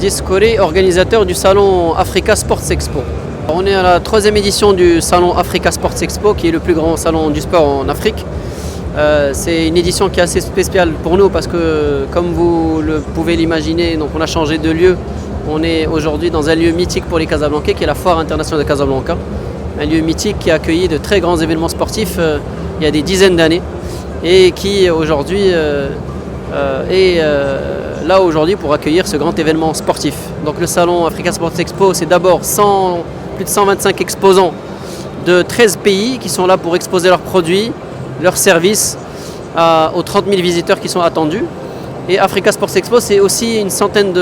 Abdelaziz Coré, organisateur du salon Africa Sports Expo. On est à la troisième édition du salon Africa Sports Expo, qui est le plus grand salon du sport en Afrique. C'est une édition qui est assez spéciale pour nous parce que, comme vous le pouvez l'imaginer, donc on a changé de lieu. On est aujourd'hui dans un lieu mythique pour les Casablancais, qui est la Foire internationale de Casablanca. Un lieu mythique qui a accueilli de très grands événements sportifs il y a des dizaines d'années et qui aujourd'hui est là aujourd'hui pour accueillir ce grand événement sportif. Donc le salon Africa Sports Expo, c'est d'abord plus de 125 exposants de 13 pays qui sont là pour exposer leurs produits, leurs services aux 30 000 visiteurs qui sont attendus. Et Africa Sports Expo, c'est aussi une centaine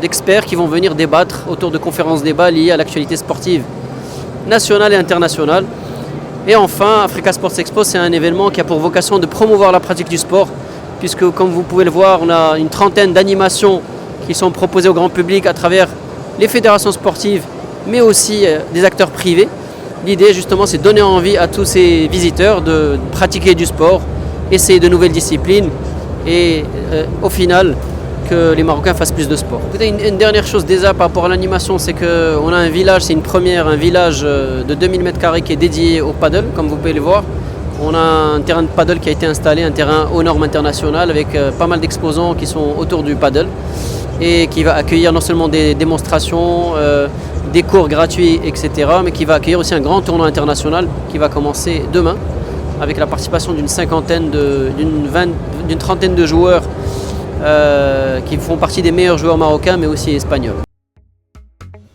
d'experts qui vont venir débattre autour de conférences débats liées à l'actualité sportive nationale et internationale. Et enfin, Africa Sports Expo, c'est un événement qui a pour vocation de promouvoir la pratique du sport, puisque comme vous pouvez le voir, on a une trentaine d'animations qui sont proposées au grand public à travers les fédérations sportives, mais aussi des acteurs privés. L'idée justement, c'est de donner envie à tous ces visiteurs de pratiquer du sport, essayer de nouvelles disciplines et au final que les Marocains fassent plus de sport. Une dernière chose déjà par rapport à l'animation, c'est qu'on a un village, c'est une première, un village de 2000 m² qui est dédié au paddle, comme vous pouvez le voir. On a un terrain de paddle qui a été installé, un terrain aux normes internationales avec pas mal d'exposants qui sont autour du paddle et qui va accueillir non seulement des démonstrations, des cours gratuits, etc., mais qui va accueillir aussi un grand tournoi international qui va commencer demain avec la participation d'une trentaine de joueurs qui font partie des meilleurs joueurs marocains mais aussi espagnols.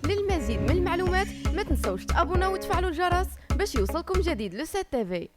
للمزيد من المعلومات ما تنسوش تابوناو وتفعلوا الجرس باش يوصلكم جديد لو 7 TV.